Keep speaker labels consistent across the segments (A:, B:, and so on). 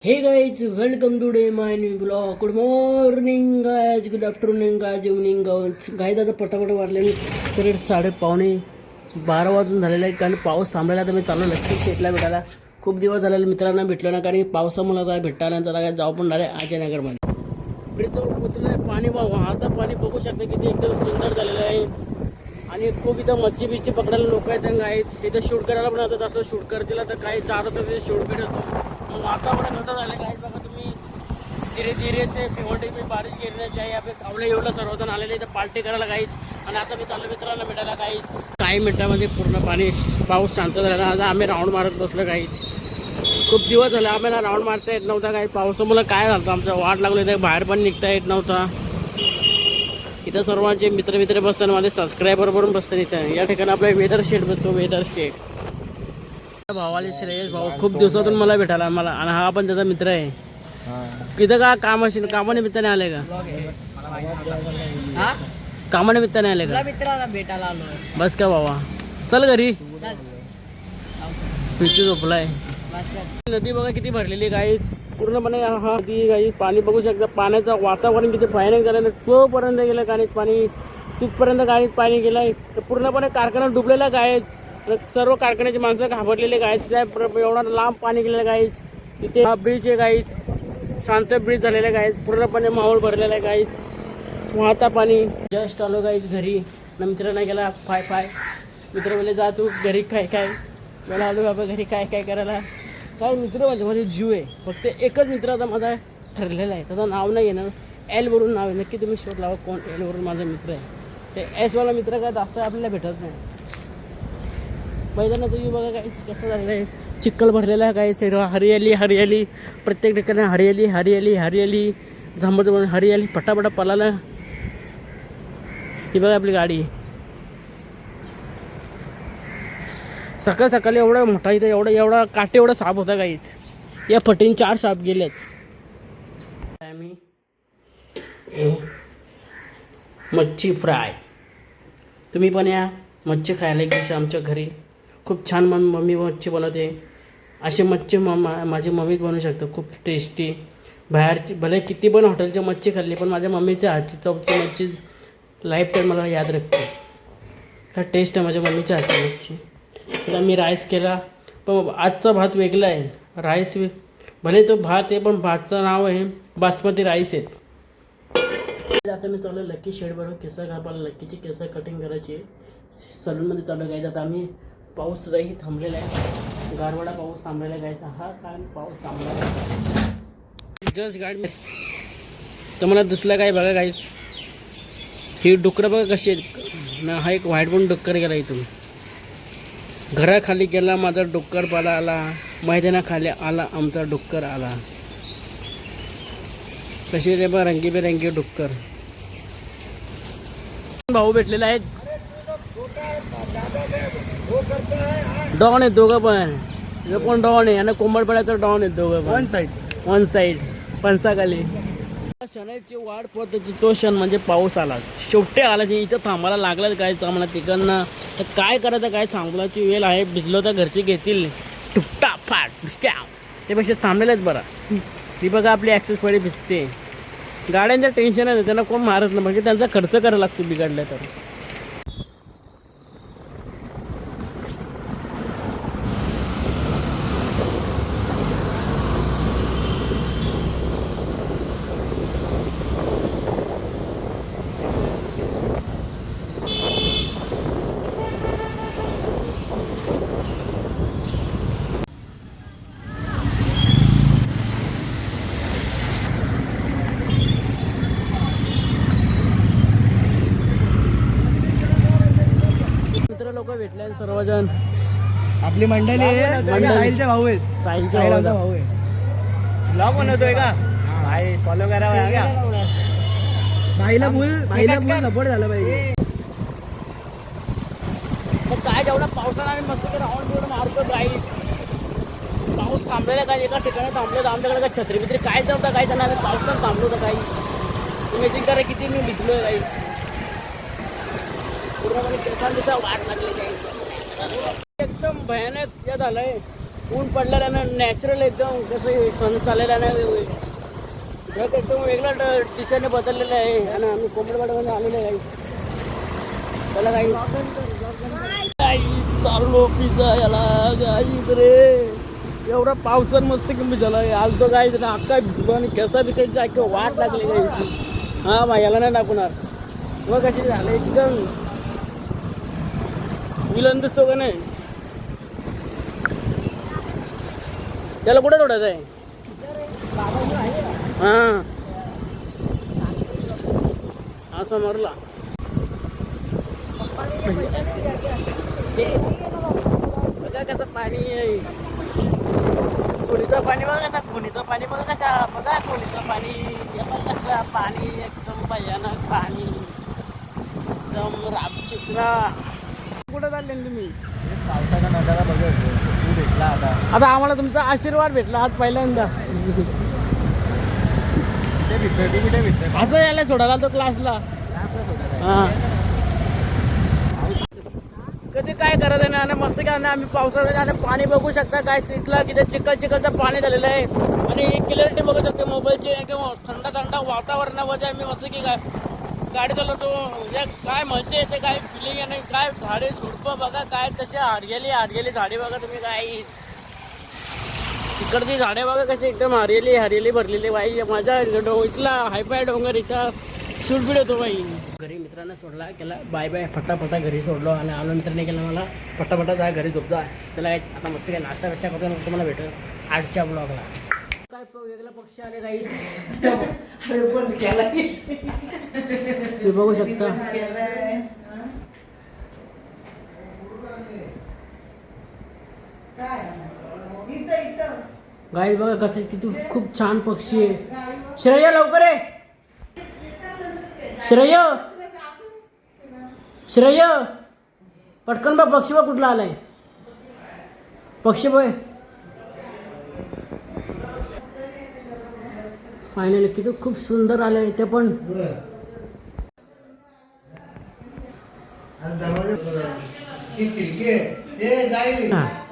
A: हे guys welcome today my new blog. Good morning guys, good afternoon guys, evening guys. आता पटापट वाटले मी correct 12:30 वाजून झालेलं आहे. कारण पाऊस थांबलेला तर मी चाललो लक्की शेटला भेटायला. खूप दिवस झालेले मित्रांना भेटलो ना, कारण पावसामुळे काय भेटता नाही. त्याला काय जाऊ पण नाही अजयनगरमध्ये. इकडे तो पोचलं आहे पाणी. वाहतं पाणी बघू शकता किती एकदम सुंदर झालेलं आहे. आणि खूप इथं मच्छी बिच्छी पकडायला लोक आहेत. गाईज इथं शूट करायला पण आता तसं शूट करतील तर काही 4 वाजता शूट बीट होतो. वातावरण कसं झालं काय बघा तुम्ही. धीरे धीरे से पिवटे में बारिश गिरना चाहिए. आपण कावले एवढं सर्वजण आलेले तर पार्टी करायला काहीच. आणि आता मी चाललो मित्रांना भेटायला काहीच. काही मिनिटामध्ये पूर्ण पाणी पाऊस शांत झाला. आता आम्ही राऊंड मारत बसलो काहीच. खूप दिवस झाले आम्हाला राऊंड मारता येत नव्हता. काही पावसामुळे काय झालं आमचं वाट लागली तर बाहेर पण निघता येत नव्हता. इथं सर्वांचे मित्र बसताना माझे सबस्क्रायबर वरून बसतात. इथं या ठिकाणी आपला वेदर शेड बसतो. वेदर शेड भावाले श्रेयस भाऊ खूप दिवसातून मला भेटायला मला. आणि हा पण त्याचा मित्र आहे. तिथं का कामानिमित्ताने आले का? कामानिमित्ताने आले का?
B: मित्राला भेटायला आलो.
A: बस का बाबा, चल घरी. पिचू झोपलाय. नदी बघा किती भरलेली गाईच पूर्णपणे. हा नदी गाईच पाणी बघू शकता. पाण्याचं वातावरण किती भयानक झालं. तोपर्यंत गेलं गाडीत पाणी. तिथपर्यंत गाडीत पाणी गेलंय. पूर्णपणे कारखाना डुबलेला गायच. सर्व कारखान्याची माणसं घाबरलेले गायच. एवढा लांब पाणी गेलेलं गायच. तिथे हा ब्रिज आहे गायच. शांत ब्रिज झालेला गायच. पूर्णपणे माहोल भरलेला आहे गायच. वाहता पाणी. जस्ट आलो गायच घरी. मित्रांना गेला फाय मित्र बोलले जा तू घरी काय मला आलो बाबा घरी काय करायला. काय मित्र म्हणजे माझे जीव आहे. फक्त एकच मित्र आता माझा ठरलेला आहे. त्याचं नाव नाही घेणार. एल वरून नाव आहे. नक्की तुम्ही शोध लावा कोण एल वरून माझा मित्र आहे. ते एसवाला मित्र काय जास्त आपल्याला भेटत नाही. मैदानात तुम्ही बघा काय कसं झालं आहे. चिखल भरलेला आहे काय. हरियाली प्रत्येक ठिकाणी हरियाली झांबत हरियाली पटापटा पळाला. ही बघा आपली गाडी. सकाळी एवढा मोठा इथं एवढा काटे एवढा साप होता काहीच. या फटीन 4 साप गेलेत. आम्ही मच्छी फ्राय. तुम्ही पण या मच्छी खायला की आमच्या घरी. खूप छान मम्मी मच्छी बनवते. अशी मच्छी माझी मम्मीच बनवू शकते. खूप टेस्टी. बाहेरची भले किती पण हॉटेलची मच्छी खाल्ली पण माझ्या मम्मीच्या हातची चवची मच्छी लाईफ टाईम मला याद राखते. काय टेस्ट आहे माझ्या मम्मीच्या हातची मच्छी. आता मी राईस केला पण आजचा भात वेगळा आहे. राईस भले तो भात आहे पण भातचं नाव आहे बासमती राईस आहे. आता मी चालू लक्की शेड बरोबर केस कापायला. लक्कीची केस कटिंग करायची सलूनमध्ये चालू घ्यायचं. आता आम्ही पाऊस सुद्धाही थांबलेला आहे. गारवाडा पाऊस थांबलेला घ्यायचा. हा काय पाऊस थांबला जस्ट गाडी. तर मला दुसरं काय बघा काहीच. ही डुकरं बघा कशी आहेत. हा एक व्हाईट पण डुक्कर गेला इथून. घराखाली गेला माझा डुक्कर पाला आला. मैदानाखाली आला आमचा डुक्कर आला. कशी रे बघ रंगीबेरंगी डुक्कर. भाऊ भेटलेले आहेत. डॉन आहेत दोघं पण. पण डॉन आहे आणि कोंबडपड्याचा डॉन आहेत दोघं पण. One side फणसाखाली. क्षणाची वाढ पडते तो क्षण म्हणजे पाऊस आला. शेवटे आला. इथं थांबायला लागलं काय आम्हाला तिकडनं. तर काय करायचं काय सांगण्याची वेळ आहे. भिजलो तर घरचे घेतील टुपटा फाट त्यापेक्षा थांबलेलंच बरं. ती बघा आपली ॲक्सेस पडी भिजते. गाड्यांचं टेन्शन आहे त्यांना कोण मारत नाही. म्हणजे त्यांचा खर्च करायला लागतो बिघडलं तर. लोक भेटले सर्वजण.
B: आपली मंडळी आहे. साहिलचे भाऊ आहेत.
A: साहिलचा
B: भाऊ आहे.
A: ब्लॉग बनवतोय का भाई. फॉलो करा
B: भाईला फुल सपोर्ट झाला पाहिजे.
A: तर काय जेवढा पावसाला आम्ही मस्त राऊंड मारतो गाईस. पाऊस थांबलेला काय एका ठिकाणी थांबलो. आमच्याकडे काय छत्री बित्री काय जमतं काय त्यांना. आम्ही पावसात थांबलो होतं काही. तुम्ही करा किती मी भिजलो काही. पूर्णपणे केसांचा वाट लागलेली आहे. एकदम भयानक हे झालंय. ऊन पडलेलं ना नॅचरल एकदम कसं सण चाललेला नाही जग एकदम वेगळ्या दिशेने बदललेलं आहे आणि आम्ही कोंबडवाड्यामध्ये आलेलो आहे त्याला काही चाललो पिझ्झा याला गाईच रे एवढा पावसात मस्त किंमत झाला आज तो गाईच ना अख्खा भिजलो आणि केसा बिसायची अख्खी वाट लागली गाईची हां मा याला नाही दाखवणार मग कशी झालं एकदम विलन दिसतो का नाही त्याला कुठे तोडायचं आहे हां असा मारला बघा कसं पाणी आहे कोणीचं पाणी बघा कसा कोणीचं पाणी बघा कशा बघा कोणीचं पाणी कसं पाणी एकदम भयानक पाणी एकदम रामचित्रा कुठं चालले तुम्ही
B: पावसाचा नजारा बघत तू भेटला आता
A: आम्हाला तुमचा आशीर्वाद भेटला आज पहिल्यांदा असं यायला सोडायला तो क्लासला हां कधी काय करत आहे ना आणि मस्त काय ना आम्ही पावसाळ्यात आणि पाणी बघू शकता काय स्ट्रीटला किती चिखलचं पाणी झालेलं आहे आणि क्लिअरिटी बघू शकतो मोबाईलची किंवा थंड थंड वातावरणामध्ये आम्ही मस्त की काय गाडी चालवतो म्हणजे काय मजा येते काय फिलिंग आहे काय झाडे झुडपं बघा काय तसे हरियाली झाडे बघा तुम्ही काय इकडची झाडे बघा कशी एकदम हरियाली भरलेली बाई माझ्या इथला हायफाय डोंगर इथं शूटबीड होतो बाई घरी मित्रांना सोडला केला बाय फटाफटा घरी सोडलो आणि आलो मित्रांनी केला मला फटाफटा जा घरी झोपजा चला आता मस्त काय नाश्ता बिष्टा करतो मग तुम्हाला भेटू आजच्या ब्लॉगला काय वेगळा पक्षी आले काही तुम्ही बघू शकता गाई बघा कसं किती खूप छान पक्षी आहे श्रेय लवकर आहे श्रेय पटकन बा पक्षी बा कुठला आलाय पक्षी बघ फायनली किती खूप सुंदर आलंय ते पण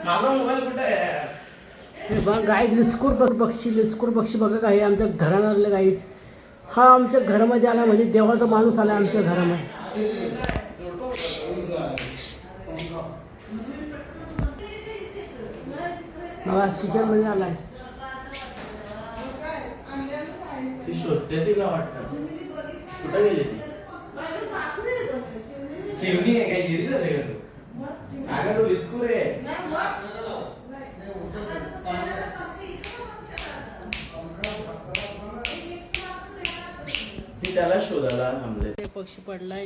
A: माझा मोबाईल कुठे आहे बघ गाय लुचकूर पक्षी बघा काही आमच्या घरात आलेले गाईच हा आमच्या घरामध्ये आला म्हणजे देवाचा माणूस आला आमच्या घरामध्ये बघा किचनमध्ये आलाय ती शोधते तिला वाटतं कुठं गेली ती चिमणी आहे काय गेली ना अगं तो लिचकूर आहे ती त्याला शोधायला थांबले ते पक्षी पडलाय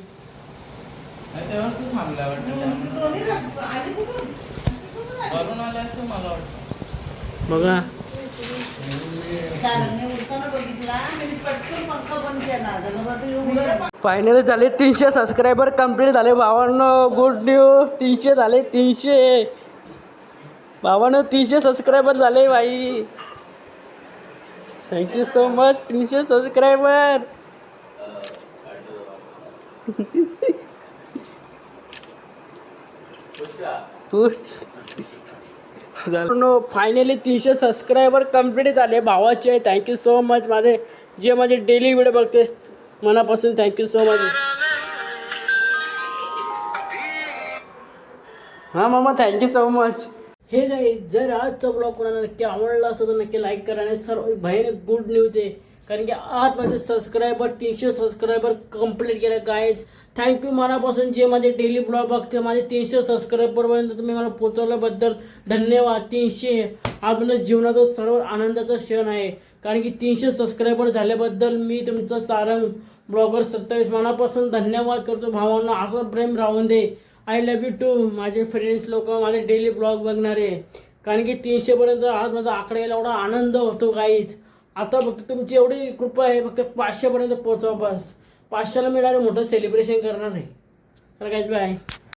A: तेव्हाच तू थांबला वाटतं वरून आले असतो मला वाटतं बघा फायनली झाले 300 सबस्क्रायबर कंप्लीट झाले भावांनो गुड न्यूज 300 झाले 300 भावांनो 300 सबस्क्रायबर झाले भाई thank you so much 300 subscriber finally 300 subscriber complete झाले भावाचे थँक्यू सो मच माझे डेली व्हिडिओ बघते मनापासून थँक्यू सो मच हां मामा थँक्यू सो मच हे नाही जर आजचा ब्लॉग कोणाला नक्की आवडला असेल तर नक्की लाईक करा आणि सर्व भयानक गुड न्यूज आहे कारण की आज माझे सबस्क्रायबर 300 सबस्क्रायबर कंप्लीट केले गाईज थँक्यू मनापासून जे माझे डेली ब्लॉग बघते माझे 300 सबस्क्रायबरपर्यंत तुम्ही मला पोचवल्याबद्दल धन्यवाद 300 हा माझ्या जीवनाचा सर्व आनंदाचा क्षण आहे कारण की 300 सबस्क्रायबर झाल्याबद्दल मी तुमचा सारंग ब्लॉगर 27 मनापासून धन्यवाद करतो भावांना असं प्रेम राहून दे आय लव्ह यू टू माझे फ्रेंड्स लोक माझे डेली ब्लॉग बघणारे कारण की 300पर्यंत आज माझा आकडा यायला एवढा आनंद होतो काहीच आता फक्त तुमची एवढी कृपा आहे फक्त 500पर्यंत पोहोचवा बस 500ला मी डायरेक्ट मोठं सेलिब्रेशन करणार आहे तर काहीच बाय